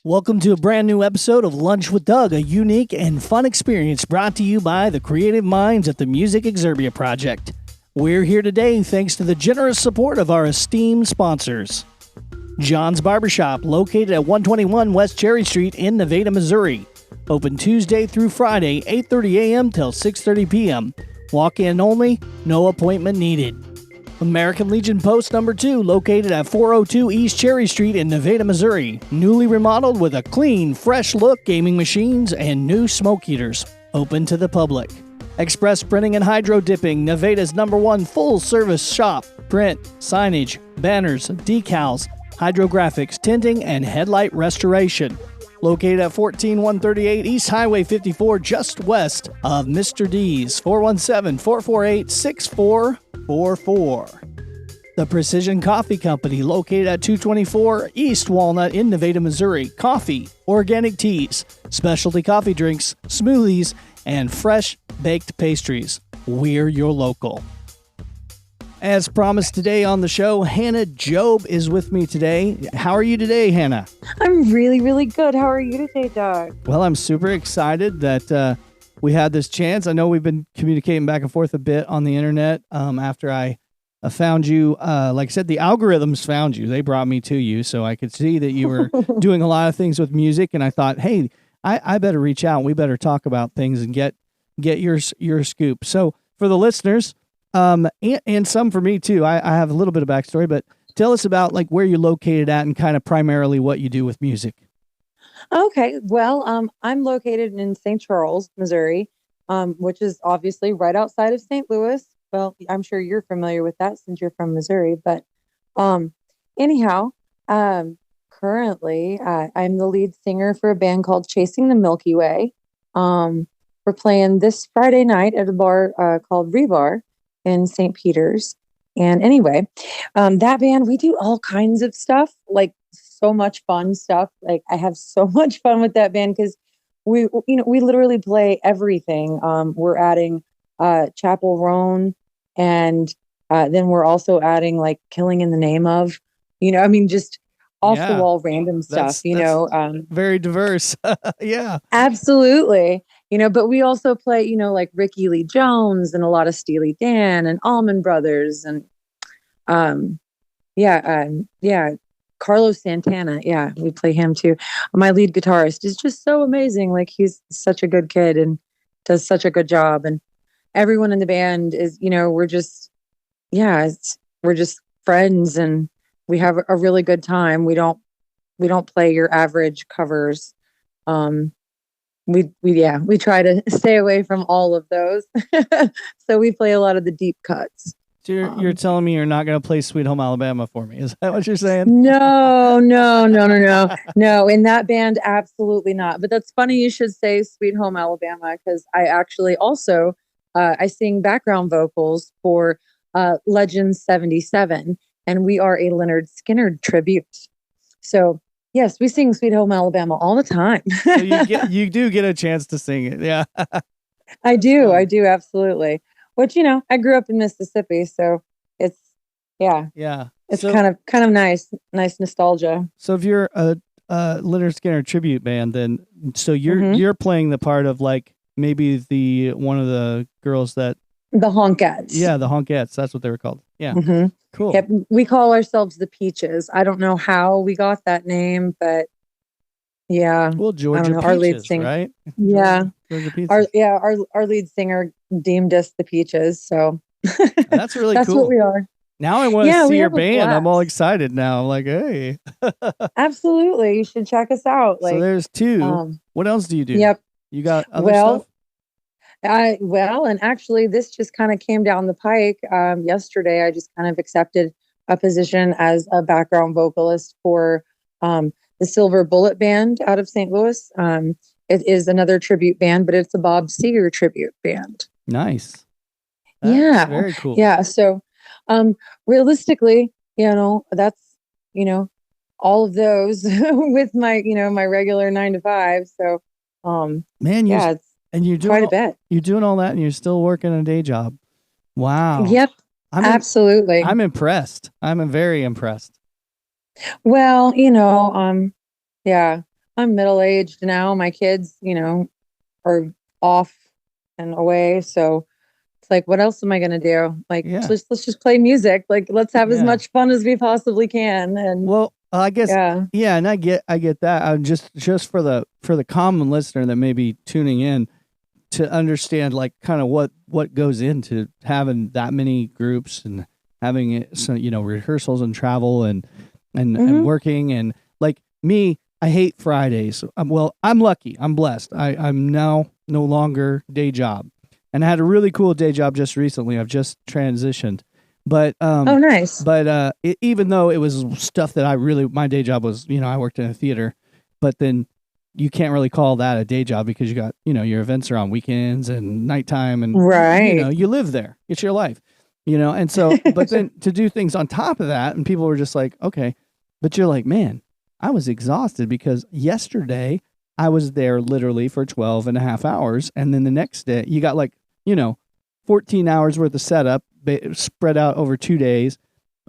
Welcome to a brand new episode of Lunch with Doug, a unique and fun experience brought to you by the creative minds at the Music Exerbia Project. We're here today thanks to the generous support of our esteemed sponsors. John's Barbershop, located at 121 West Cherry Street in Nevada, Missouri. Open Tuesday through Friday, 8:30 a.m. till 6:30 p.m. Walk-in only, no appointment needed. American Legion Post number 2, located at 402 East Cherry Street in Nevada, Missouri. Newly remodeled with a clean, fresh look, gaming machines, and new smoke heaters. Open to the public. Express Printing and Hydro Dipping, Nevada's #1 full-service shop. Print, signage, banners, decals, hydrographics, tinting, and headlight restoration. Located at 14138 East Highway 54, just west of Mr. D's, 417-448-6444. The Precision Coffee Company, located at 224 East Walnut in Nevada, Missouri. Coffee, organic teas, specialty coffee drinks, smoothies, and fresh baked pastries. We're your local. As promised today on the show, Hannah Jobe is with me today. How are you today, Hannah? I'm really, really good. How are you today, Doug? Well, I'm super excited that we had this chance. I know we've been communicating back and forth a bit on the internet after I found you. Like I said, the algorithms found you. They brought me to you, so I could see that you were doing a lot of things with music, and I thought, hey, I better reach out. We better talk about things and get your scoop. So for the listeners, and some for me too. I have a little bit of backstory, but tell us about like where you're located at and kind of primarily what you do with music. Okay. Well, I'm located in St. Charles, Missouri, which is obviously right outside of St. Louis. Well, I'm sure you're familiar with that since you're from Missouri, but anyhow, currently I'm the lead singer for a band called Chasing the Milky Way. We're playing this Friday night at a bar called Rebar in St. Peter's. And anyway, that band, we do all kinds of stuff, like so much fun stuff. Like I have so much fun with that band because we literally play everything. We're adding Chapel Roan, and then we're also adding like Killing in the Name of, just off the wall random stuff, very diverse. Yeah, absolutely. But we also play, like Ricky Lee Jones and a lot of Steely Dan and Allman Brothers and, Carlos Santana. Yeah, we play him too. My lead guitarist is just so amazing. Like he's such a good kid and does such a good job. And everyone in the band is, we're just friends and we have a really good time. We don't play your average covers. We try to stay away from all of those. So we play a lot of the deep cuts. So you're telling me you're not going to play Sweet Home Alabama for me. Is that what you're saying? No. No, in that band, absolutely not. But that's funny you should say Sweet Home Alabama because I actually also, I sing background vocals for Legends 77. And we are a Lynyrd Skynyrd tribute. So yes, we sing Sweet Home Alabama all the time. So you do get a chance to sing it. Yeah. I do, absolutely. Which, I grew up in Mississippi, so it's it's so, kind of nice nostalgia. So if you're a Lynyrd Skynyrd tribute band, then so you're playing the part of like maybe the one of the girls that the Honkettes. Yeah, the Honkettes. That's what they were called. Yeah. Mm-hmm. Cool. Yep. We call ourselves the Peaches. I don't know how we got that name, but yeah. Well, Georgia Peaches, our lead singer, right? Yeah. Georgia Peaches. Our lead singer deemed us the Peaches, so that's really that's cool. What we are. Now I want to see your band. I'm all excited now. I'm like, hey. Absolutely. You should check us out. So there's two. What else do you do? Yep. You got other stuff? And actually this just kind of came down the pike. Yesterday, I just kind of accepted a position as a background vocalist for the Silver Bullet Band out of St. Louis. It is another tribute band, but it's a Bob Seger tribute band. Nice. That's very cool. Yeah. So realistically, that's, all of those with my, my regular 9 to 5. So man, you're doing quite a bit. You're doing all that and you're still working a day job. Wow. Yep. Absolutely. I'm impressed. I'm very impressed. Well, yeah, I'm middle-aged now. My kids, are off and away. So it's like, what else am I going to do? Like, Yeah. let's just play music. Like, let's have as Yeah. much fun as we possibly can. And Well, I guess yeah. yeah, and I get that. I'm just for the common listener that may be tuning in to understand like kind of what goes into having that many groups and having it, so rehearsals and travel and working and like me, I hate Fridays. I'm lucky. I'm blessed. I'm now no longer day job. And I had a really cool day job just recently. I've just transitioned. But Oh, nice. even though it was stuff that my day job was, I worked in a theater, but then you can't really call that a day job because you got, your events are on weekends and nighttime and Right. you live there. It's your life. And so but then to do things on top of that, and people were just like, okay, but you're like, man, I was exhausted because yesterday I was there literally for 12 and a half hours. And then the next day you got like, 14 hours worth of setup spread out over 2 days.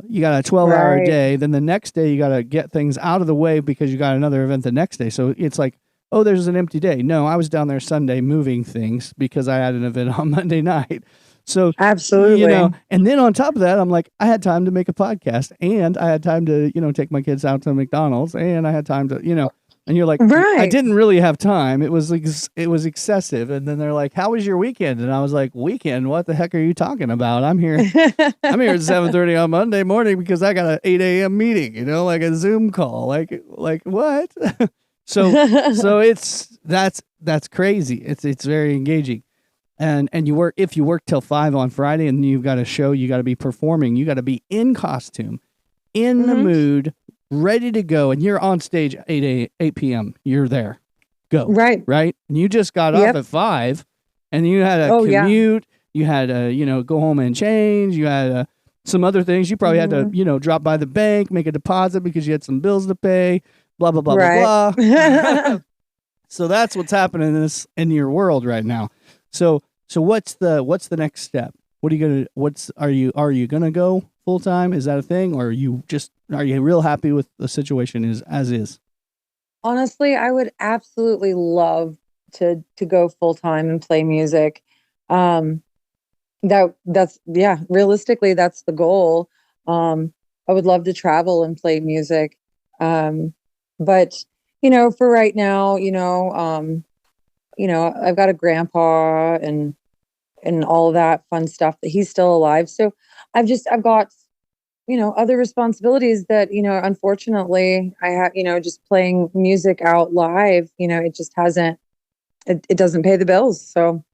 You got a 12-hour Right. day. Then the next day you got to get things out of the way because you got another event the next day. So it's like, oh, there's an empty day. No, I was down there Sunday moving things because I had an event on Monday night. So Absolutely. and then on top of that, I'm like, I had time to make a podcast and I had time to, take my kids out to McDonald's and I had time to, and you're like, I Right. didn't really have time. It was excessive. And then they're like, how was your weekend? And I was like, weekend? What the heck are you talking about? I'm here at 7:30 on Monday morning because I got an 8 a.m. meeting, like a Zoom call. Like what? so that's crazy. It's very engaging. And if you work till 5 on Friday and you've got a show, you got to be performing, you got to be in costume, in the mood, ready to go, and you're on stage 8 p.m. You're there. Go. Right. And you just got off at 5 and you had a commute, you had to, go home and change, you had some other things. You probably had to, drop by the bank, make a deposit because you had some bills to pay, blah, blah, blah, blah, blah. So that's what's happening in your world right now. So what's the next step? What are you gonna go full time? Is that a thing, or are you real happy with the situation as is? Honestly, I would absolutely love to go full time and play music. That's realistically that's the goal. I would love to travel and play music. But for right now, I've got a grandpa and all of that fun stuff that he's still alive. So I've got, other responsibilities that, unfortunately I have, just playing music out live, it just hasn't, it doesn't pay the bills. So,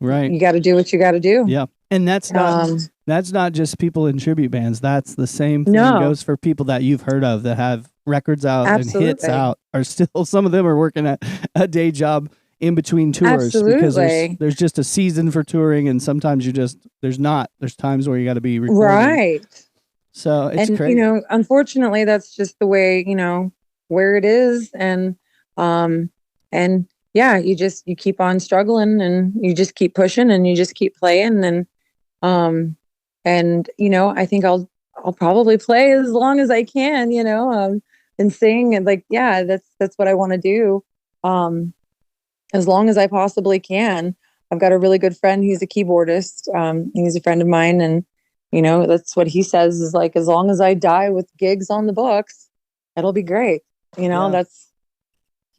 right. You got to do what you got to do. Yeah. And that's not just people in tribute bands. That's the same thing goes for people that you've heard of that have records out and hits out, are still, some of them are working at a day job in between tours because there's just a season for touring, and sometimes there's times where you got to be recording. Right. So it's crazy. Unfortunately that's just the way, where it is. And yeah, you keep on struggling and you just keep pushing and you just keep playing. And I think I'll probably play as long as I can, and sing, and that's what I want to do. As long as I possibly can. I've got a really good friend. He's a keyboardist. He's a friend of mine. And, that's what he says is like, as long as I die with gigs on the books, it'll be great. He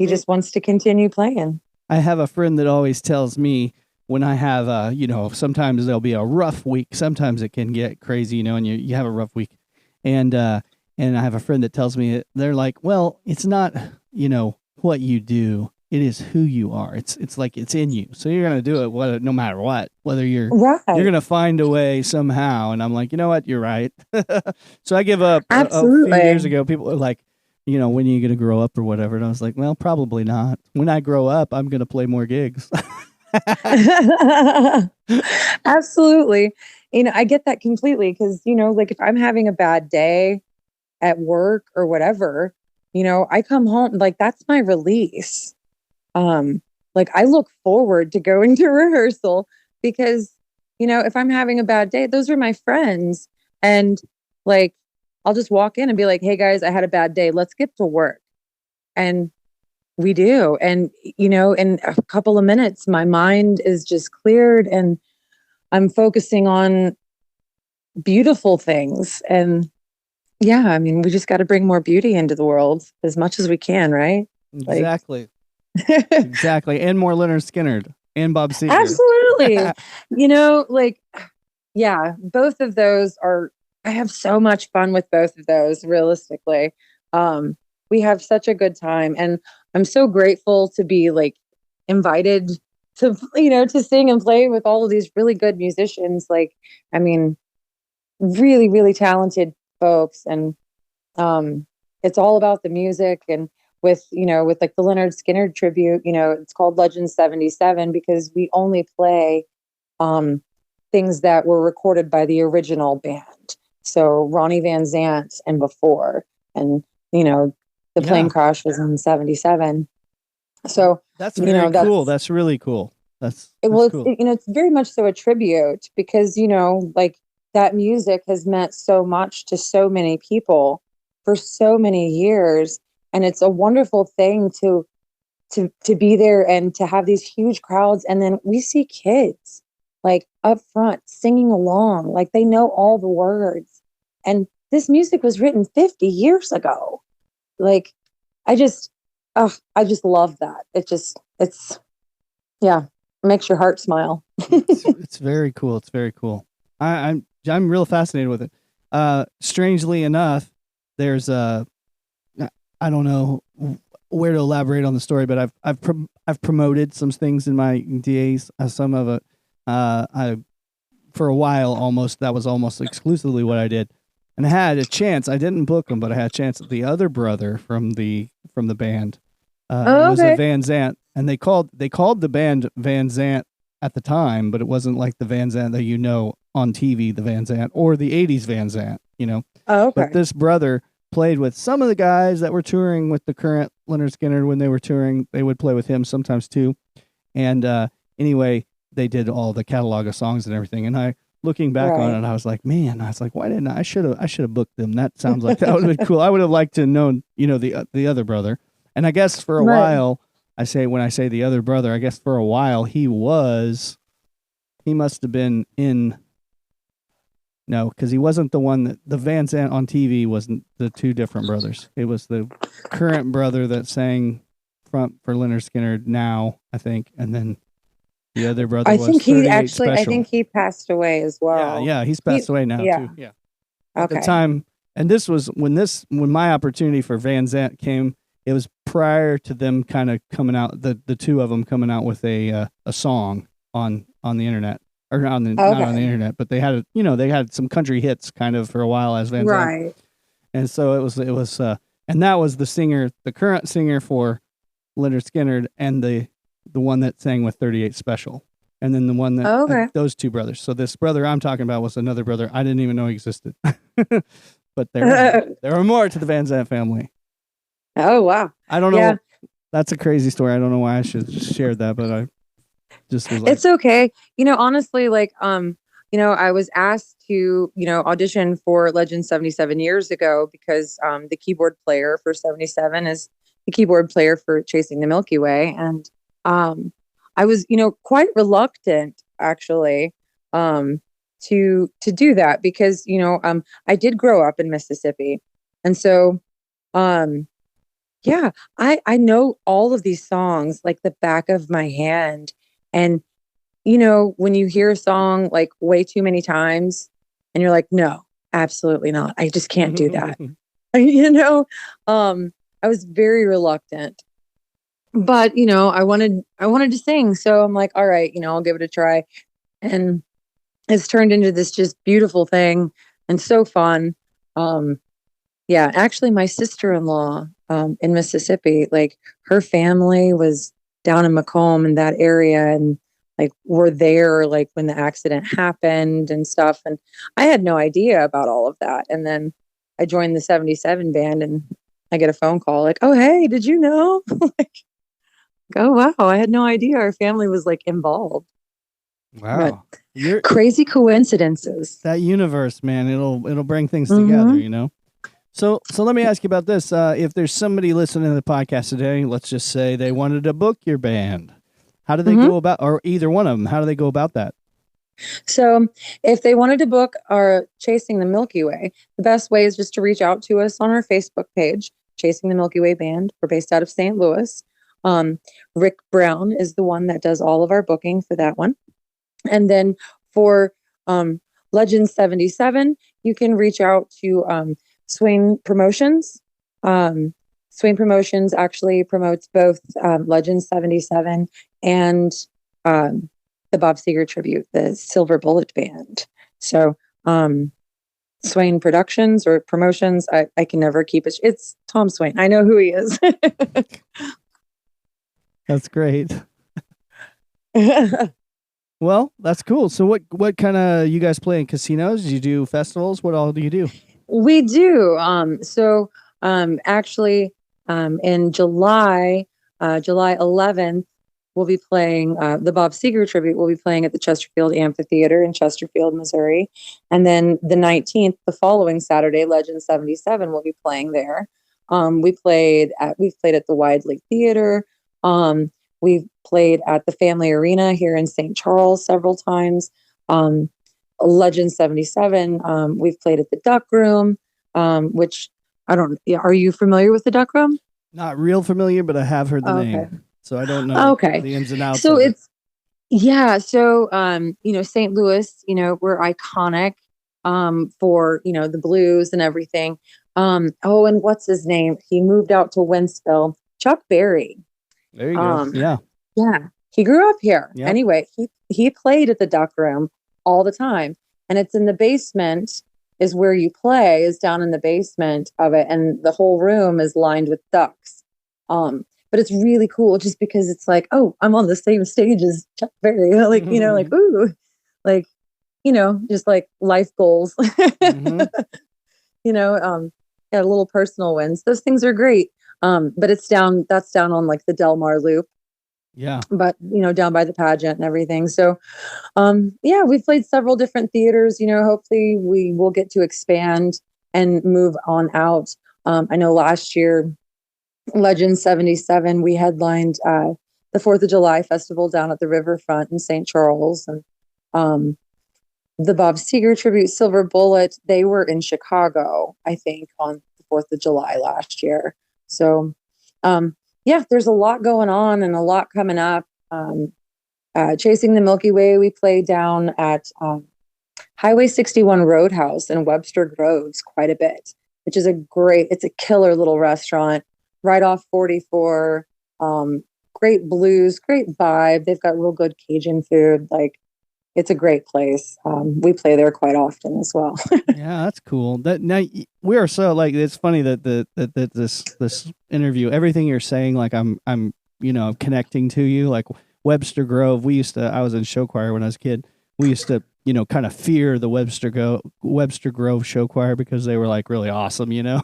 just wants to continue playing. I have a friend that always tells me when I have, sometimes there'll be a rough week. Sometimes it can get crazy, and you have a rough week. And I have a friend that tells me, they're like, well, it's not, what you do. It is who you are. It's like it's in you. So you're gonna do it no matter what. Whether you're gonna find a way somehow. And I'm like, you know what? You're right. So I give up. Absolutely. A few years ago, people are like, when are you gonna grow up or whatever? And I was like, well, probably not. When I grow up, I'm gonna play more gigs. Absolutely. I get that completely because like if I'm having a bad day at work or whatever, I come home, like that's my release. Like I look forward to going to rehearsal because, if I'm having a bad day, those are my friends. And like, I'll just walk in and be like, hey guys, I had a bad day. Let's get to work. And we do. And, in a couple of minutes, my mind is just cleared and I'm focusing on beautiful things. And yeah, I mean, we just got to bring more beauty into the world as much as we can, right? Exactly. Exactly. And more Lynyrd Skynyrd and Bob Seger. Absolutely. Yeah, both of those I have so much fun with both of those, realistically. We have such a good time. And I'm so grateful to be invited to, to sing and play with all of these really good musicians. I mean, really, really talented folks. And it's all about the music. And with the Lynyrd Skynyrd tribute, it's called Legend 77 because we only play things that were recorded by the original band. So Ronnie Van Zant and before, and the plane crash was in 77. So that's very cool. That's really cool. That's cool. It's very much so a tribute because that music has meant so much to so many people for so many years, and it's a wonderful thing to be there and to have these huge crowds, and then we see kids up front singing along, they know all the words, and this music was written 50 years ago. I just love that. It makes your heart smile. It's very cool. It's very cool. I'm real fascinated with it. Strangely enough, there's I don't know where to elaborate on the story, but I've promoted some things in my DAs. Some of it, for a while, that was almost exclusively what I did. And I had a chance. I didn't book them, but I had a chance at the other brother from the band. It was a Van Zant, and they called the band Van Zant at the time, but it wasn't like the Van Zant that on TV, the Van Zant, or the '80s Van Zant. Oh, okay. But this brother played with some of the guys that were touring with the current Lynyrd Skynyrd. When they were touring, they would play with him sometimes too. And anyway, they did all the catalog of songs and everything. And looking back on it, I was like, man, why didn't I should have booked them. That sounds like that would have been cool. I would have liked to known, the other brother. And I guess for a while, when I say the other brother, I guess for a while he must have been in. No, because he wasn't the one that the Van Zant on TV wasn't the two different brothers. It was the current brother that sang for Lynyrd Skynyrd now, I think, and then the other brother. I think he passed away as well. Yeah, he's passed away now too. Yeah. At the time, and this was when my opportunity for Van Zant came. It was prior to them kind of coming out, the two of them coming out with a song on the internet. Or not on the internet, but they had some country hits kind of for a while as Van Zant. Right. And so it was, and that was the current singer for Lynyrd Skynyrd, and the one that sang with 38 Special, and then the one that those two brothers. So this brother I'm talking about was another brother I didn't even know existed, but there are more to the Van Zant family. Oh wow! I don't know. Yeah. That's a crazy story. I don't know why I should share that, but I. It's okay. Honestly, I was asked to, audition for Legend 77 years ago because the keyboard player for 77 is the keyboard player for Chasing the Milky Way. And I was, quite reluctant actually to do that because, I did grow up in Mississippi. And so, yeah, I know all of these songs like the back of my hand. And, when you hear a song way too many times and you're like, no, absolutely not. I just can't do that. I was very reluctant, but, I wanted to sing. So I'm like, all right, I'll give it a try. And it's turned into this just beautiful thing and so fun. Yeah, actually my sister-in-law in Mississippi, her family was down in Macomb in that area, and were there when the accident happened and stuff. And I had no idea about all of that. And then I joined the 77 band and I get a phone call oh, hey, did you know? Oh, wow. I had no idea our family was involved. Wow. Crazy coincidences. That universe, man, it'll bring things together, So let me ask you about this. If there's somebody listening to the podcast today, let's just say they wanted to book your band, how do they go about, or either one of them, how do they go about that? So if they wanted to book our Chasing the Milky Way, the best way is just to reach out to us on our Facebook page, Chasing the Milky Way Band. We're based out of St. Louis. Rick Brown is the one that does all of our booking for that one. And then for Legend 77, you can reach out to Swain Promotions. Swain Promotions actually promotes both Legend 77 and the Bob Seger tribute, the Silver Bullet Band. So Swain Productions or Promotions, I can never keep it. It's Tom Swain. I know who he is. That's great. Well, that's cool. So what kind of, you guys play in casinos? Do you do festivals? What all do you do? We do. Actually, in July 11th, we'll be playing the Bob Seger tribute. We'll be playing at the Chesterfield Amphitheater in Chesterfield, Missouri. And then the 19th, the following Saturday, Legend 77 will be playing there. We've played at the Wide Lake Theater. We've played at the Family Arena here in St. Charles several times. Legend 77, we've played at the Duck Room, which are you familiar with the Duck Room? Not real familiar, but I have heard the name. So I don't know the ins and outs. So it's, St. Louis, we're iconic for, the blues and everything. And what's his name? He moved out to Wentzville. Chuck Berry. There you go. Yeah. Yeah. He grew up here. Yep. Anyway, he played at the Duck Room all the time. And it's in the basement is where you play, is down in the basement of it. And the whole room is lined with ducks. But it's really cool just because it's like, oh, I'm on the same stage as Chuck Berry. Like, like, ooh, like, just like life goals. Yeah, little personal wins. Those things are great. But that's down on like the Del Mar Loop. Yeah. But, down by the pageant and everything. So, we've played several different theaters. Hopefully we will get to expand and move on out. I know last year, Legend 77, we headlined the 4th of July festival down at the riverfront in St. Charles. And the Bob Seger tribute, Silver Bullet, they were in Chicago, I think, on the 4th of July last year. So, there's a lot going on and a lot coming up. Chasing the Milky Way, we played down at Highway 61 Roadhouse in Webster Groves quite a bit, which is it's a killer little restaurant right off 44. Great blues, great vibe. They've got real good Cajun food. Like, it's a great place. We play there quite often as well. Yeah, that's cool. Now we are so like, it's funny that this interview, everything you're saying, like I'm connecting to you. Like Webster Grove, I was in show choir when I was a kid. We used to kind of fear the Webster Grove show choir because they were like really awesome. There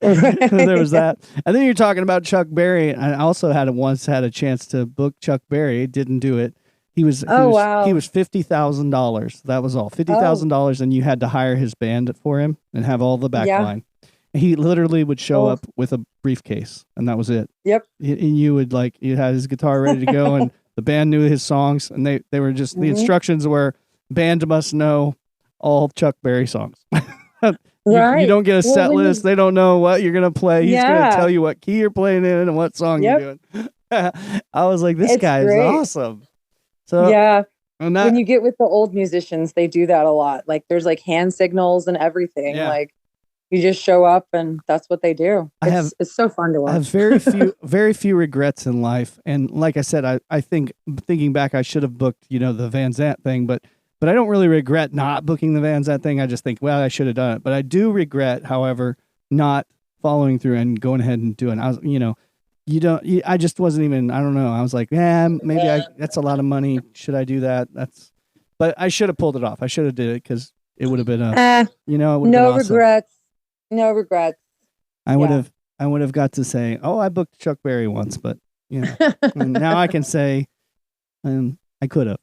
was that. And then you're talking about Chuck Berry. I also had a chance to book Chuck Berry. Didn't do it. He was $50,000. That was all. $50,000, and you had to hire his band for him and have all the backline. Yeah. He literally would show up with a briefcase, and that was it. Yep. And you had his guitar ready to go, and the band knew his songs, and they were just the instructions were band must know all Chuck Berry songs. You don't get a set list. They don't know what you're gonna play. He's gonna tell you what key you're playing in and what song you're doing. I was like, this guy is awesome. So when you get with the old musicians, they do that a lot. Like there's like hand signals and everything. Yeah. Like you just show up and that's what they do. It's so fun to watch. I have very few regrets in life. And like I said, I think thinking back, I should have booked, the Van Zant thing, but I don't really regret not booking the Van Zant thing. I just think, well, I should have done it. But I do regret, however, not following through and going ahead and doing it. I just wasn't even, I don't know. I was like, maybe that's a lot of money. Should I do that? But I should have pulled it off. I should have did it because it would have been no regrets. No regrets. I would have got to say, I booked Chuck Berry once, but and now I can say, I could have.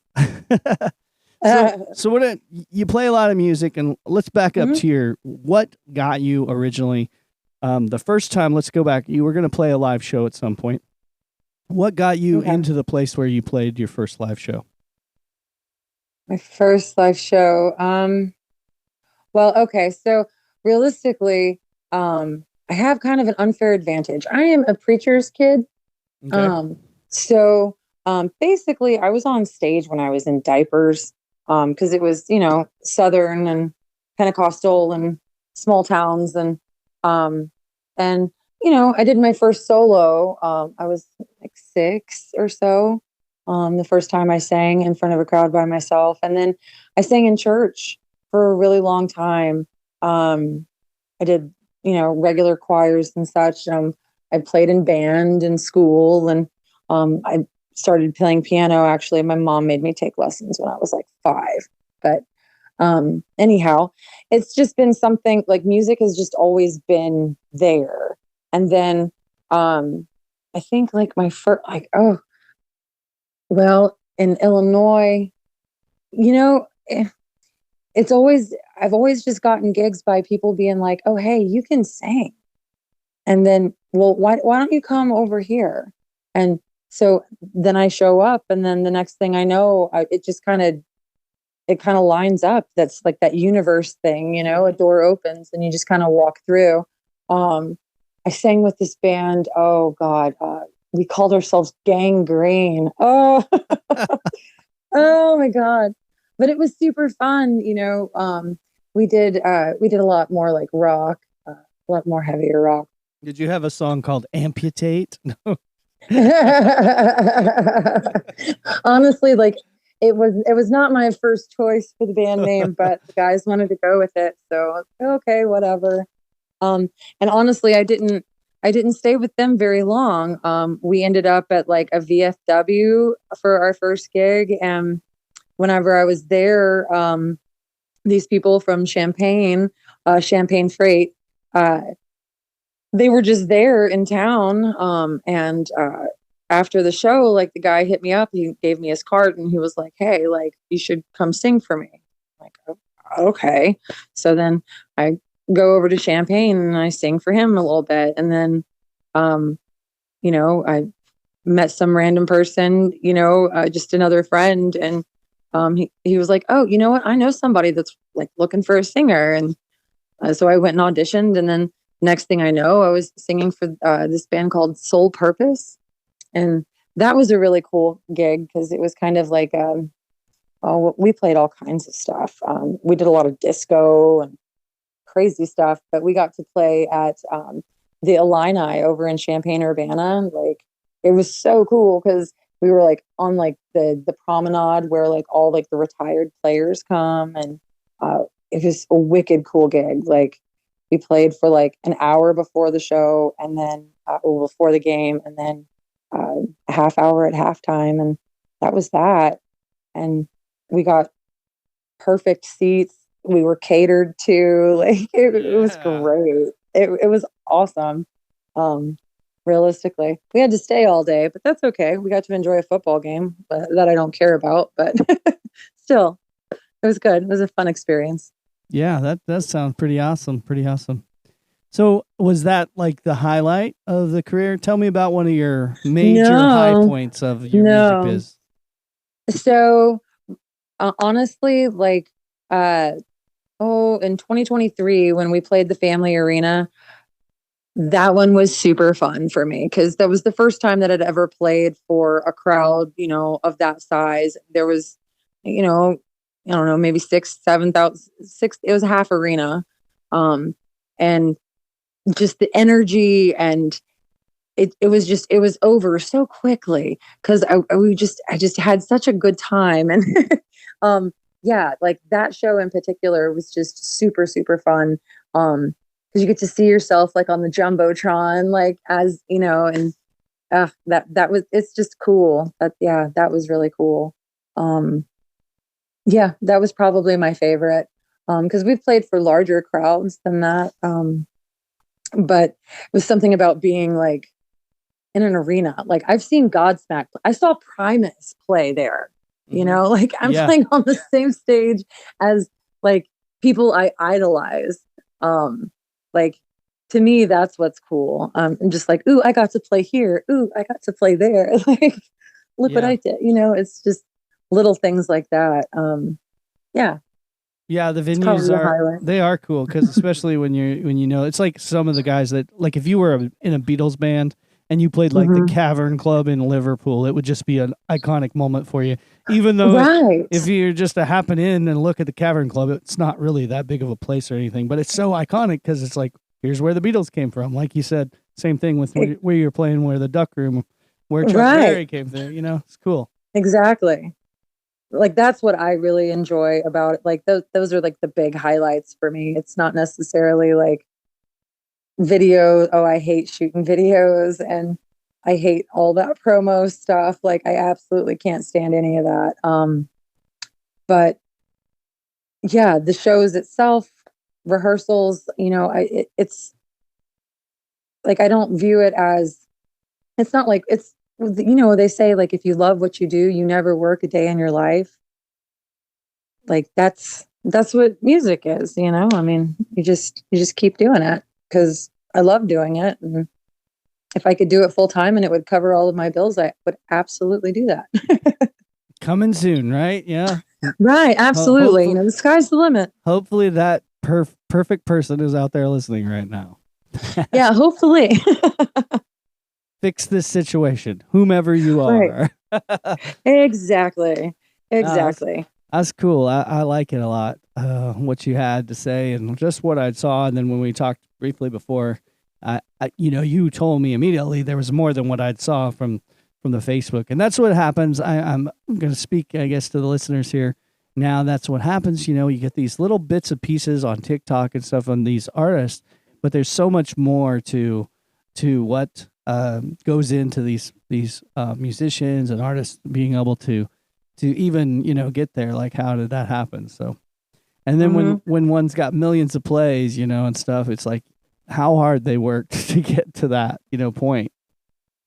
So you play a lot of music, and let's back up to what got you originally The first time, let's go back. You were going to play a live show at some point. What got you into the place where you played your first live show? My first live show. Well, okay. So realistically, I have kind of an unfair advantage. I am a preacher's kid. Okay. Basically, I was on stage when I was in diapers, because it was, Southern and Pentecostal and small towns. And, I did my first solo. I was like 6 or so. The first time I sang in front of a crowd by myself. And then I sang in church for a really long time. I did, regular choirs and such. I played in band in school, and I started playing piano. Actually, my mom made me take lessons when I was like 5. But anyhow, it's just been something, like, music has just always been there. And then I think like my first, like, in Illinois, it's always, I've always just gotten gigs by people being like, "Oh, hey, you can sing." And then, well, why don't you come over here? And so then I show up, and then the next thing I know, it kind of lines up. That's like that universe thing, a door opens and you just kind of walk through. I sang with this band. Oh God. We called ourselves Gangrene. Oh, oh my God. But it was super fun. We did a lot more like rock, a lot more heavier rock. Did you have a song called Amputate? No. Honestly, like, it was not my first choice for the band name, but the guys wanted to go with it. So, okay, whatever. And honestly, I didn't stay with them very long. We ended up at like a VFW for our first gig. And whenever I was there, these people from Champaign Freight, they were just there in town. And after the show, like, the guy hit me up, he gave me his card, and he was like, "Hey, like, you should come sing for me." I'm like, "Oh, okay." So then I go over to Champaign and I sing for him a little bit. And then, I met some random person, just another friend. And he was like, "Oh, you know what? I know somebody that's like looking for a singer." And so I went and auditioned. And then next thing I know, I was singing for this band called Soul Purpose. And that was a really cool gig, because it was kind of like, we played all kinds of stuff. We did a lot of disco and crazy stuff, but we got to play at the Illini over in Champaign-Urbana. Like, it was so cool, because we were like on like the promenade where like all like the retired players come. And it was a wicked cool gig. Like, we played for like an hour before the show, and then before the game, and then a half hour at halftime. And that was that. And we got perfect seats. We were catered to. Like, it was great. It was awesome. Realistically, we had to stay all day, but that's okay. We got to enjoy a football game that I don't care about, but still, it was good. It was a fun experience. Yeah, that does sound pretty awesome. Pretty awesome. So was that like the highlight of the career? Tell me about one of your major high points of your music biz. So honestly, like, in 2023, when we played the Family Arena, that one was super fun for me, because that was the first time that I'd ever played for a crowd, of that size. There was, I don't know, maybe 7,000, it was a half arena. And just the energy, and it was over so quickly, because I just had such a good time. And yeah, like, that show in particular was just super, super fun. Because you get to see yourself like on the Jumbotron, like, as and it's just cool. That was really cool. Yeah, that was probably my favorite. Because we've played for larger crowds than that. But it was something about being like in an arena. Like, I've seen Godsmack. I saw Primus play there. Like, I'm playing on the same stage as like people I idolize. Like, to me, that's what's cool. I'm just like, ooh, I got to play here. Ooh, I got to play there. Like, look what Yeah. I did. It's just little things like that. Yeah, Yeah, the it's probably venues the highlight. they are cool because especially when you know it's like some of the guys that like if you were in a Beatles band and you played like the Mhm. Cavern Club in Liverpool, it would just be an iconic moment for you. Even though Right. if you're just to happen in and look at the Cavern Club, it's not really that big of a place or anything, but it's so iconic because it's like here's where the Beatles came from. Like you said, same thing with where you're playing, where the Duck Room, where Chuck Right. Berry came through. You know, it's cool. Exactly. Like that's what I really enjoy about it. Like those are like the big highlights for me. It's not necessarily like video. Oh, I hate shooting videos and I hate all that promo stuff. Like I absolutely can't stand any of that. But yeah, the shows itself, rehearsals, it's like I don't view it as it's not like they say like if you love what you do, you never work a day in your life. Like that's what music is, I mean, you just keep doing it because I love doing it, and if I could do it full time and it would cover all of my bills, I would absolutely do that. Coming soon, right? Yeah. Right, absolutely. Hopefully, The sky's the limit. hopefully that perfect person is out there listening right now. Yeah, hopefully. Fix this situation, whomever you Right. are. Exactly. No, Exactly. that's cool. I like it a lot. What you had to say and just what I saw, and then when we talked briefly before, you told me immediately there was more than what I'd saw from the Facebook, and that's what happens. I'm going to speak, I guess, to the listeners here. Now that's what happens. You get these little bits of pieces on TikTok and stuff on these artists, but there's so much more to what goes into these musicians and artists being able to even get there. Like, how did that happen? So, and then Mhm. when one's got millions of plays, and stuff, it's like how hard they worked to get to that point.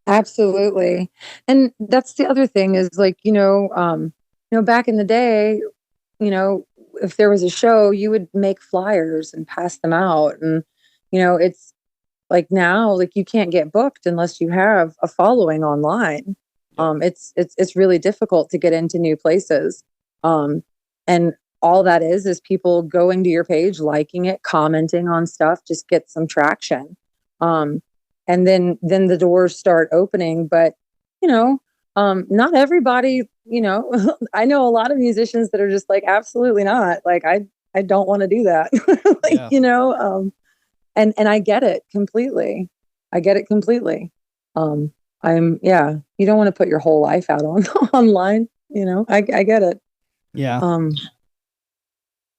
Absolutely. And that's the other thing is like, back in the day, you know, if there was a show, you would make flyers and pass them out. And, it's like now, like you can't get booked unless you have a following online. It's really difficult to get into new places. And all that is people going to your page, liking it, commenting on stuff, just get some traction. Um, and then the doors start opening. But, not everybody, I know a lot of musicians that are just like, absolutely not. Like, I don't want to do that. Like, and I get it completely. I get it completely. You don't want to put your whole life out on online, I get it. Yeah. Um,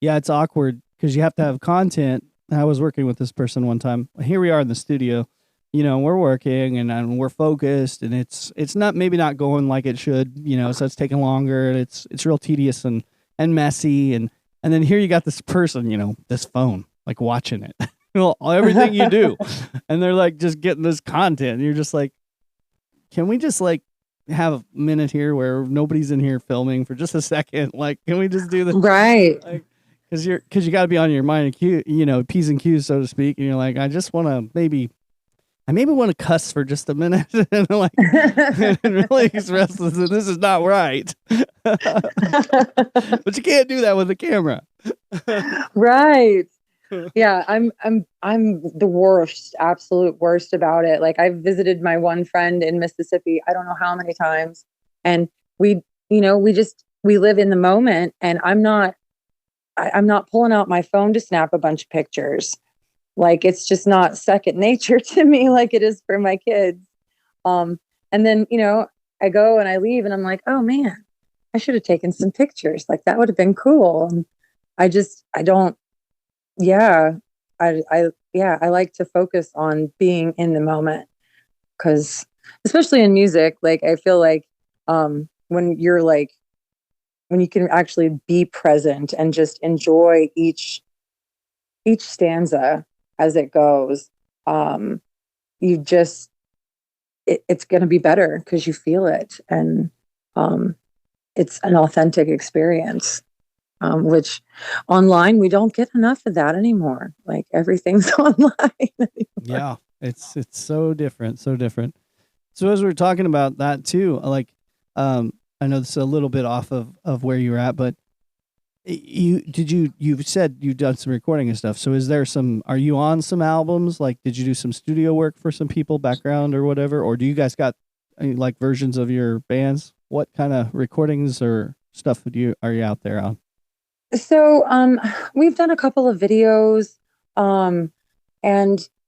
Yeah, it's awkward because you have to have content. I was working with this person one time. Here we are in the studio. We're working and we're focused, and it's not maybe not going like it should. So it's taking longer, and it's real tedious and messy, and then here you got this person, this phone, like watching it, everything you do, and they're like just getting this content. And you're just like, can we just like have a minute here where nobody's in here filming for just a second? Like, can we just do this? right. Like, because you got to be on your mind and cue, P's and Q's, so to speak. And you're like, I just want to maybe want to cuss for just a minute and like and really express this is not right. But you can't do that with a camera. Right. Yeah, I'm the worst, absolute worst about it. Like I've visited my one friend in Mississippi, I don't know how many times, and we live in the moment, and I'm not pulling out my phone to snap a bunch of pictures. Like it's just not second nature to me like it is for my kids. And then, I go and I leave and I'm like, oh man, I should have taken some pictures. Like that would have been cool. And I don't, yeah, I like to focus on being in the moment because especially in music, like I feel like, when you can actually be present and just enjoy each stanza as it goes, you just it's going to be better because you feel it, and it's an authentic experience. which online, we don't get enough of that anymore. Like everything's online anymore. Yeah, it's so different, so different. So as we're talking about that too, like, I know this is a little bit off of where you're at, but you said you've done some recording and stuff. So are you on some albums? Like, did you do some studio work for some people, background or whatever? Or do you guys got like versions of your bands? What kind of recordings or stuff are you out there on? So, we've done a couple of videos, and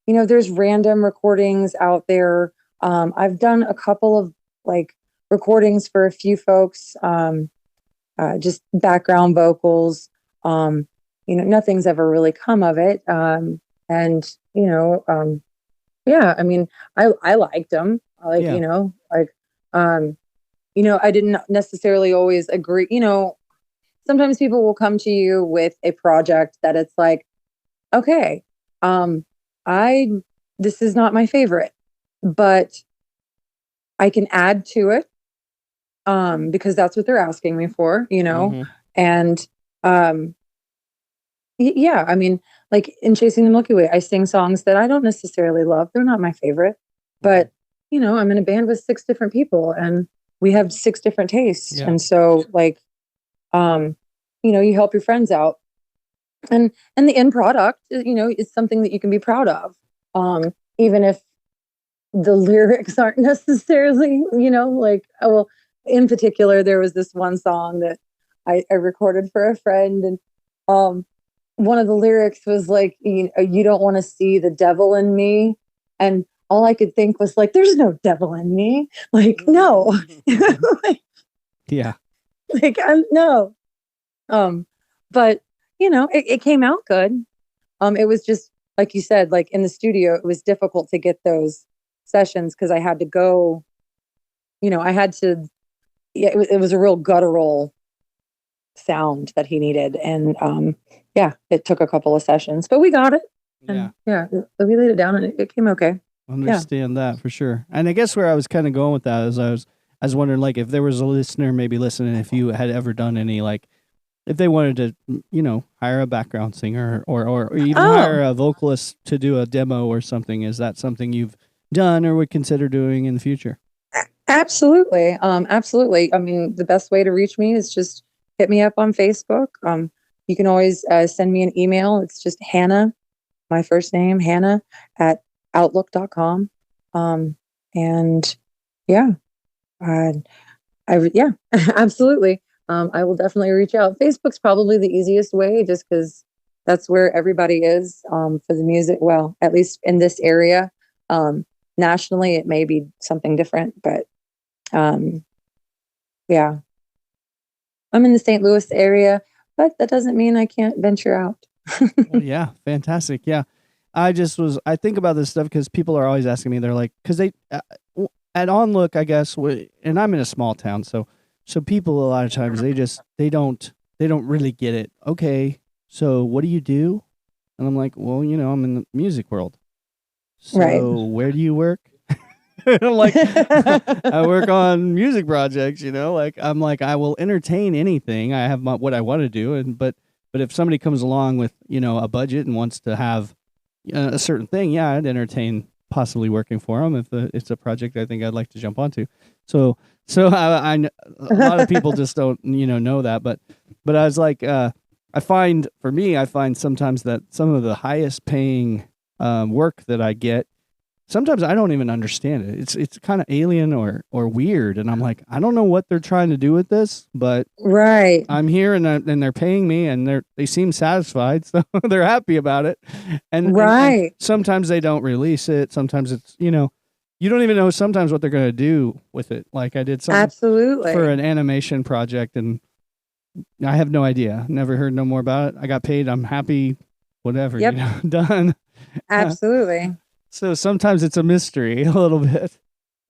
there's random recordings out there. I've done a couple of like recordings for a few folks, just background vocals. Nothing's ever really come of it. And yeah, I mean, I liked them. I didn't necessarily always agree. Sometimes people will come to you with a project that it's like, okay, this is not my favorite, but I can add to it, because that's what they're asking me for, Mm-hmm. and, yeah, I mean, like in Chasing the Milky Way, I sing songs that I don't necessarily love. They're not my favorite, but I'm in a band with 6 different people and we have 6 different tastes. Yeah. And so like, you help your friends out, and the end product, is something that you can be proud of. Even if the lyrics aren't necessarily, like, oh, well, in particular, there was this one song that I recorded for a friend, and one of the lyrics was like, you don't want to see the devil in me. And all I could think was like, there's no devil in me. Like, no. Yeah. Like, no. But it came out good. It was just, like you said, like in the studio, it was difficult to get those sessions because I had to go, it was a real guttural sound that he needed. And yeah, it took a couple of sessions, but we got it. And, we laid it down and it came okay. Understand that for sure. And I guess where I was kind of going with that is I was wondering, like, if there was a listener maybe listening, if you had ever done any, like, if they wanted to, hire a background singer or even hire a vocalist to do a demo or something, is that something you've done or would consider doing in the future? Absolutely. Absolutely. I mean, the best way to reach me is just hit me up on Facebook. You can always send me an email. It's just Hannah, my first name, Hannah at outlook.com. And yeah, yeah, absolutely. I will definitely reach out. Facebook's probably the easiest way just because that's where everybody is, for the music. Well, at least in this area. Nationally, it may be something different, but yeah. I'm in the St. Louis area, but that doesn't mean I can't venture out. Well, yeah, fantastic. Yeah. I think about this stuff because people are always asking me, they're like, because they, at Onlook, I guess, and I'm in a small town, so people a lot of times they don't really get it. Okay, so what do you do? And I'm like, well, I'm in the music world. So right. Where do you work? I'm like, I work on music projects, like, I'm like, I will entertain anything. I have what I want to do. But if somebody comes along with, a budget and wants to have a certain thing, yeah, I'd entertain possibly working for them if it's a project I think I'd like to jump onto. So I a lot of people just don't, know that, but I was like, I find sometimes that some of the highest paying work that I get, sometimes I don't even understand it. It's kind of alien or weird, and I'm like, I don't know what they're trying to do with this, but right, I'm here and they're paying me, and they seem satisfied, so they're happy about it. And right, and sometimes they don't release it. Sometimes it's you don't even know sometimes what they're going to do with it. Like I did something absolutely for an animation project, and I have no idea. Never heard no more about it. I got paid. I'm happy. Whatever. Yep. Done. Absolutely. So sometimes it's a mystery a little bit.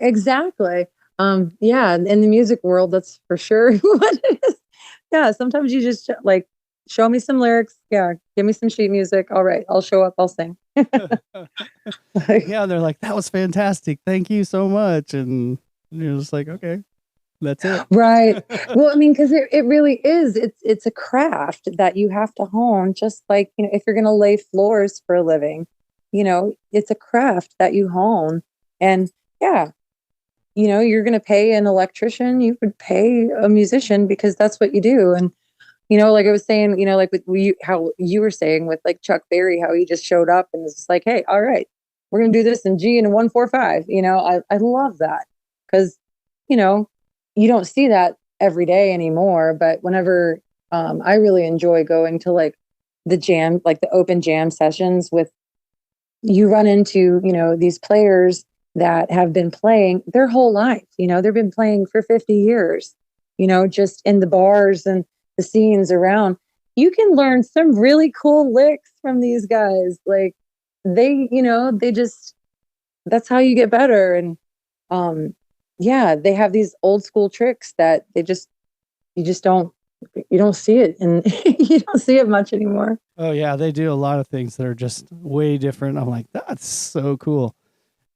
Exactly. Yeah, in the music world, that's for sure what it is. Yeah, sometimes you just like show me some lyrics. Yeah, give me some sheet music. All right, I'll show up. I'll sing. Yeah, they're like, that was fantastic. Thank you so much. And you're just like, okay. That's it. Right. Well, I mean, because it really is. It's a craft that you have to hone, just like, if you're going to lay floors for a living, it's a craft that you hone. And yeah, you're going to pay an electrician, you would pay a musician because that's what you do. And, like I was saying, like with how you were saying with like Chuck Berry, how he just showed up and was just like, hey, all right, we're going to do this in G and 1-4-5. I love that because, you don't see that every day anymore. But whenever I really enjoy going to like the jam, like the open jam sessions with, you run into, these players that have been playing their whole life. They've been playing for 50 years, just in the bars and the scenes around. You can learn some really cool licks from these guys. Like they just, that's how you get better. And yeah, they have these old school tricks that you don't see it, and you don't see it much anymore. Oh yeah, they do a lot of things that are just way different. I'm like, that's so cool.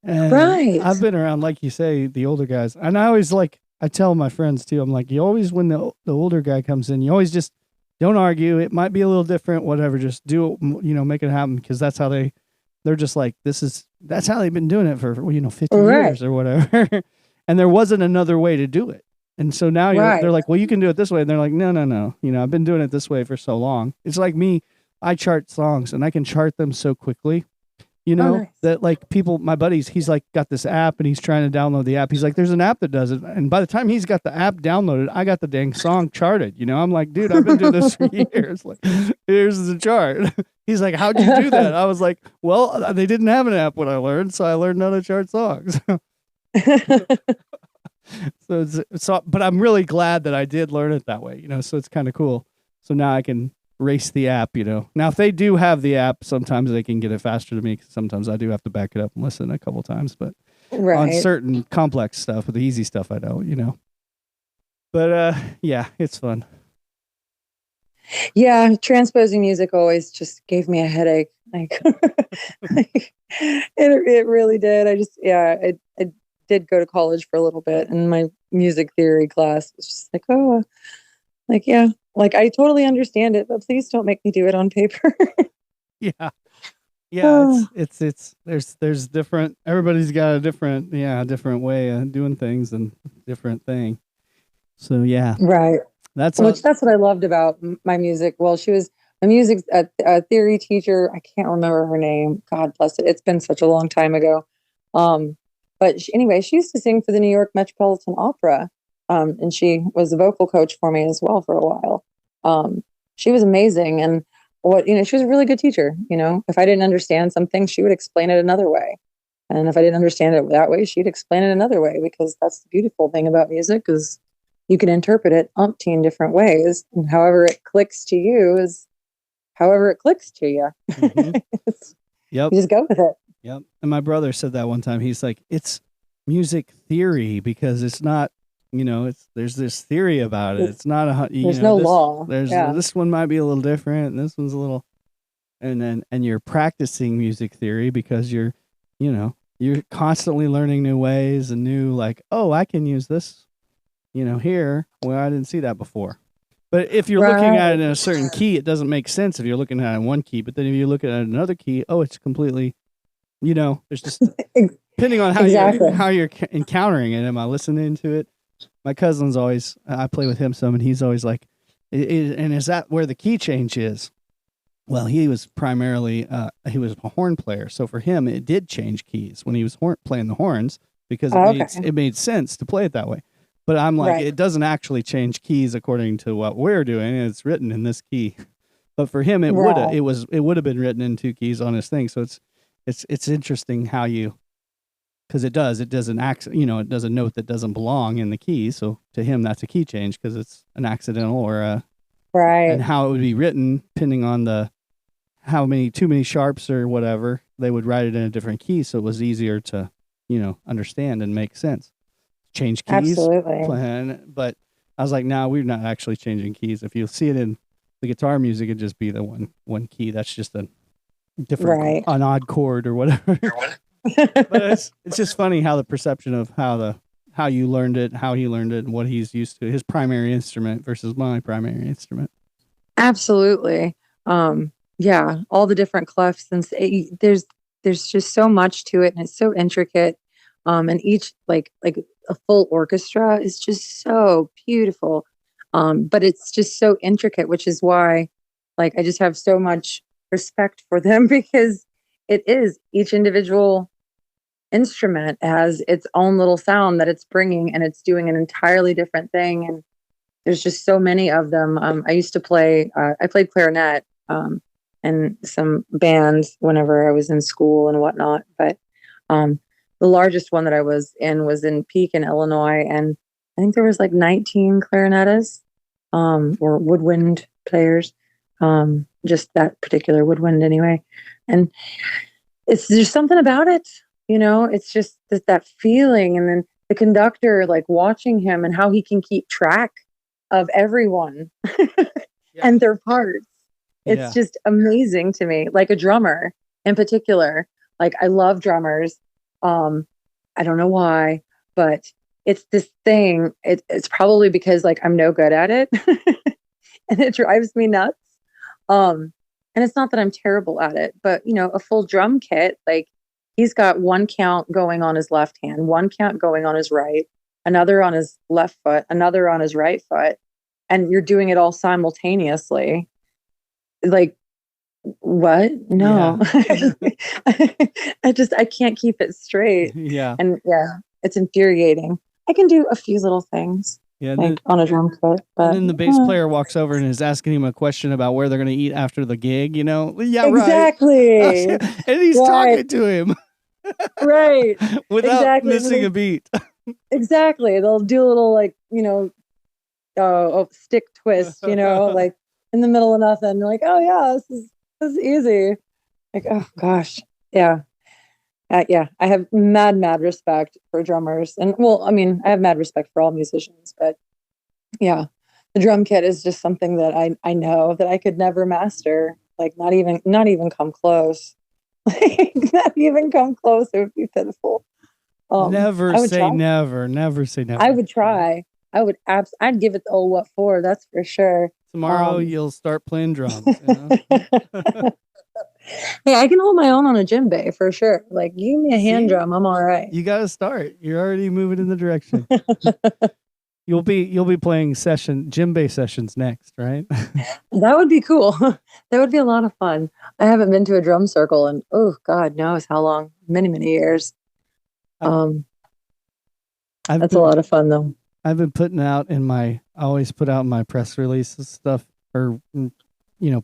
And Right. I've been around, like you say, the older guys, and I always I tell my friends too. I'm like, you always, when the older guy comes in, you always just don't argue. It might be a little different, whatever. Just do it, make it happen, because that's how they're just like, that's how they've been doing it for 50 years or whatever. And there wasn't another way to do it. And so now they're like, well, you can do it this way. And they're like, no. I've been doing it this way for so long. It's like me, I chart songs and I can chart them so quickly, nice. that like people, my buddies, he's like got this app and he's trying to download the app. He's like, there's an app that does it. And by the time he's got the app downloaded, I got the dang song charted. I'm like, dude, I've been doing this for years. Like, here's the chart. He's like, how'd you do that? I was like, well, they didn't have an app when I learned. So I learned how to chart songs. But I'm really glad that I did learn it that way, so it's kind of cool. So now I can race the app, Now, if they do have the app, sometimes they can get it faster than me. Sometimes I do have to back it up and listen a couple times, but on certain complex stuff, with the easy stuff, I don't, But yeah, it's fun. Yeah, transposing music always just gave me a headache. Like, it really did. I did go to college for a little bit, and my music theory class was just like, oh, like, yeah, like I totally understand it, but please don't make me do it on paper. Yeah. It's there's different, everybody's got a different way of doing things and different thing. So yeah. Right. That's what I loved about my music. Well, she was a music theory teacher. I can't remember her name. God bless it. It's been such a long time ago. But anyway, she used to sing for the New York Metropolitan Opera. And she was a vocal coach for me as well for a while. She was amazing. And she was a really good teacher. If I didn't understand something, she would explain it another way. And if I didn't understand it that way, she'd explain it another way, because that's the beautiful thing about music, is you can interpret it umpteen different ways. And however it clicks to you is however it clicks to you. Mm-hmm. Yep. You just go with it. Yep. And my brother said that one time. He's like, it's music theory, because it's not, there's this theory about it. It's not there's no law. This one might be a little different, and this one's a little, and you're practicing music theory because you're constantly learning new ways and new, like, oh, I can use this, here. Well, I didn't see that before. But if you're looking at it in a certain key, it doesn't make sense if you're looking at it in one key. But then if you look at it in another key, oh, it's completely, there's just, depending on how you're encountering it. Am I listening to it? My cousin's always, I play with him some, and he's always like, and is that where the key change is? Well, he was primarily, he was a horn player. So for him, it did change keys when he was playing the horns, because it made sense to play it that way. But I'm like, it doesn't actually change keys according to what we're doing. It's written in this key. But for him, it would have been written in two keys on his thing. So it's interesting how because it does an it does a note that doesn't belong in the key. So to him, that's a key change, because it's an accidental or and how it would be written, depending on too many sharps or whatever, they would write it in a different key. So it was easier to, understand and make sense. Change keys. Absolutely. But I was like, no, we're not actually changing keys. If you see it in the guitar music, it'd just be the one key. That's just a different, an odd chord or whatever. But it's just funny how the perception of how how you learned it, how he learned it, and what he's used to, his primary instrument versus my primary instrument. Absolutely. Yeah, all the different clefs and there's just so much to it, and it's so intricate. And each like a full orchestra is just so beautiful. But it's just so intricate, which is why like I just have so much respect for them because it is each individual instrument has its own little sound that it's bringing, and it's doing an entirely different thing. And there's just so many of them. I used to play, I played clarinet in some bands whenever I was in school and whatnot. But the largest one that I was in Pekin, Illinois. And I think there was like 19 clarinetists or woodwind players, just that particular woodwind anyway. And there's something about it, it's just that feeling. And then the conductor, like watching him and how he can keep track of everyone and their parts. It's just amazing to me. Like a drummer in particular, like I love drummers. I don't know why, but it's this thing. It's probably because like I'm no good at it and it drives me nuts. And it's not that I'm terrible at it, but a full drum kit, like he's got one count going on his left hand, one count going on his right, another on his left foot, another on his right foot. And you're doing it all simultaneously. Like, what? No. I can't keep it straight. Yeah. And it's infuriating. I can do a few little things. Yeah, like on a drum kit. But and then the bass player walks over and is asking him a question about where they're going to eat after the gig, Yeah, exactly. Right. And he's talking to him. Right. Without missing a beat. Exactly. They'll do a little like, stick twist, like in the middle of nothing. Like, oh yeah, this is easy. Like, oh gosh. Yeah. I have mad respect for drummers. And well, I mean, I have mad respect for all musicians, but yeah, the drum kit is just something that I know that I could never master. Like not even come close. Like not even come close. It would be pitiful. Never say never. Never say never. I would try. I'd give it the old what for, that's for sure. Tomorrow you'll start playing drums. Hey, I can hold my own on a djembe for sure. Like, give me a hand drum, I'm all right. You got to start. You're already moving in the direction. You'll be playing djembe sessions next, right? That would be cool. That would be a lot of fun. I haven't been to a drum circle in God knows how long. Many years. That's a lot of fun though. I've been putting out I always put out my press releases stuff or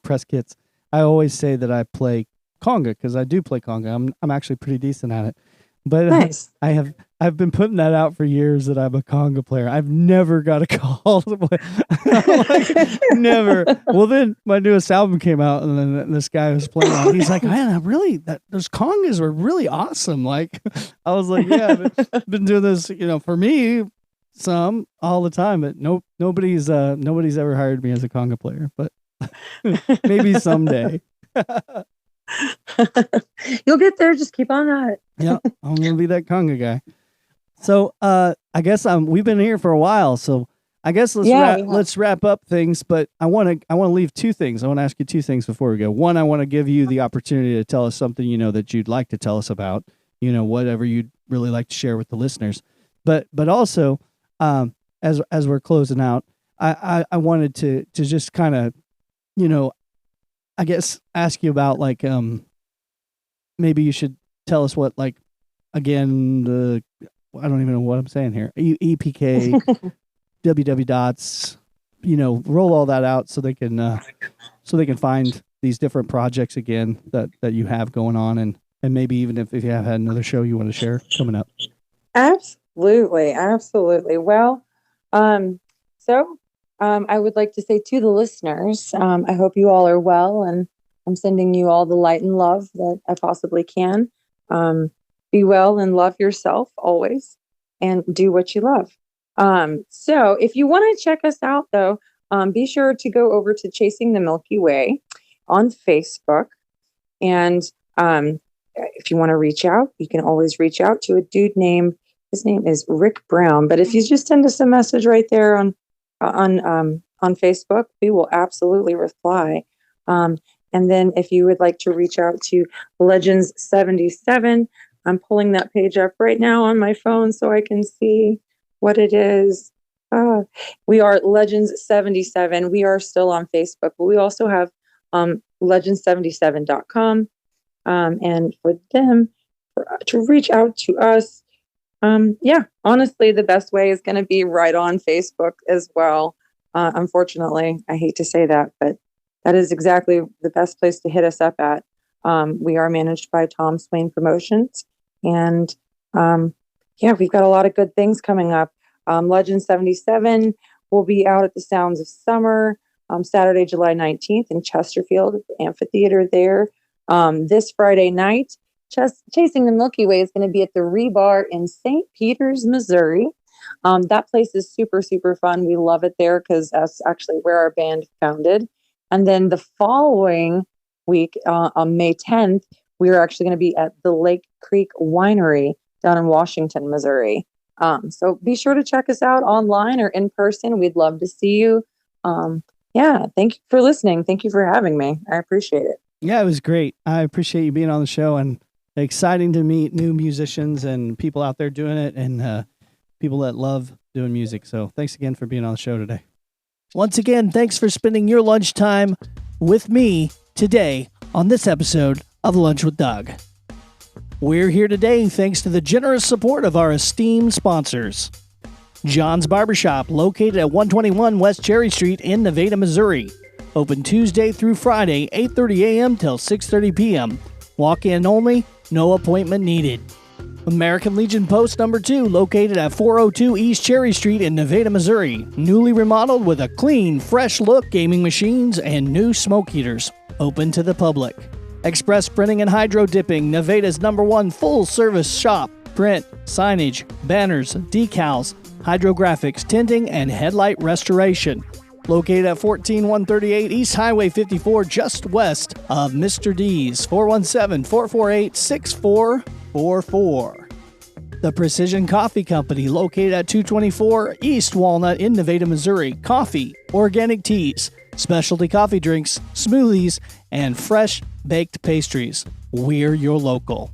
press kits. I always say that I play conga because I do play conga. I'm actually pretty decent at it. But nice. I've been putting that out for years that I'm a conga player. I've never got a call to play. Never. Well, then my newest album came out, and then this guy was playing it. He's like, "Man, those congas were really awesome." Like, I was like, "Yeah, I've been doing this, for me, some all the time, but nobody's ever hired me as a conga player, but maybe someday." You'll get there. Just keep on at it. Yeah, I'm gonna be that conga guy. So, I guess we've been here for a while. So, I guess let's wrap up things. But I want to leave two things. I want to ask you two things before we go. One, I want to give you the opportunity to tell us something that you'd like to tell us about. Whatever you'd really like to share with the listeners. But also, as we're closing out, I wanted to just kind of, I guess ask you about like maybe you should tell us what like again I don't even know what I'm saying here. EPK, WW dots, roll all that out so they can find these different projects again that you have going on, and maybe even if you have had another show you want to share coming up. Absolutely. Well, I would like to say to the listeners, I hope you all are well, and I'm sending you all the light and love that I possibly can. Be well and love yourself always, and do what you love. So if you want to check us out, though, be sure to go over to Chasing the Milky Way on Facebook. And if you want to reach out, you can always reach out to a dude named his name is Rick Brown. But if you just send us a message right there on Facebook, we will absolutely reply. And then if you would like to reach out to Legends 77, I'm pulling that page up right now on my phone so I can see what it is. We are Legends 77. We are still on Facebook, but we also have legends77.com. And for them to reach out to us, honestly, the best way is going to be right on Facebook as well. Unfortunately, I hate to say that, but that is exactly the best place to hit us up at. We are managed by Tom Swain Promotions. And we've got a lot of good things coming up. Legend 77 will be out at the Sounds of Summer Saturday, July 19th in Chesterfield at the amphitheater there. This Friday night, Chasing the Milky Way is going to be at the Rebar in St. Peters, Missouri. That place is super, super fun. We love it there because that's actually where our band founded. And then the following week, on May 10th, we are actually going to be at the Lake Creek Winery down in Washington, Missouri. So be sure to check us out online or in person. We'd love to see you. Thank you for listening. Thank you for having me. I appreciate it. Yeah, it was great. I appreciate you being on the show, and exciting to meet new musicians and people out there doing it, and people that love doing music. So thanks again for being on the show today. Once again, thanks for spending your lunchtime with me today on this episode of Lunch with Doug. We're here today thanks to the generous support of our esteemed sponsors. John's Barbershop, located at 121 West Cherry Street in Nevada, Missouri. Open Tuesday through Friday, 8:30 a.m. till 6:30 p.m. Walk-in only, no appointment needed. American Legion Post number 2, located at 402 East Cherry Street in Nevada, Missouri. Newly remodeled with a clean, fresh look, gaming machines, and new smoke heaters. Open to the public. Express Printing and Hydro Dipping, Nevada's #1 full-service shop. Print, signage, banners, decals, hydrographics, tinting, and headlight restoration. Located at 14138 East Highway 54, just west of Mr. D's. 417-448-6444. The Precision Coffee Company, located at 224 East Walnut in Nevada, Missouri. Coffee, organic teas, specialty coffee drinks, smoothies, and fresh baked pastries. We're your local.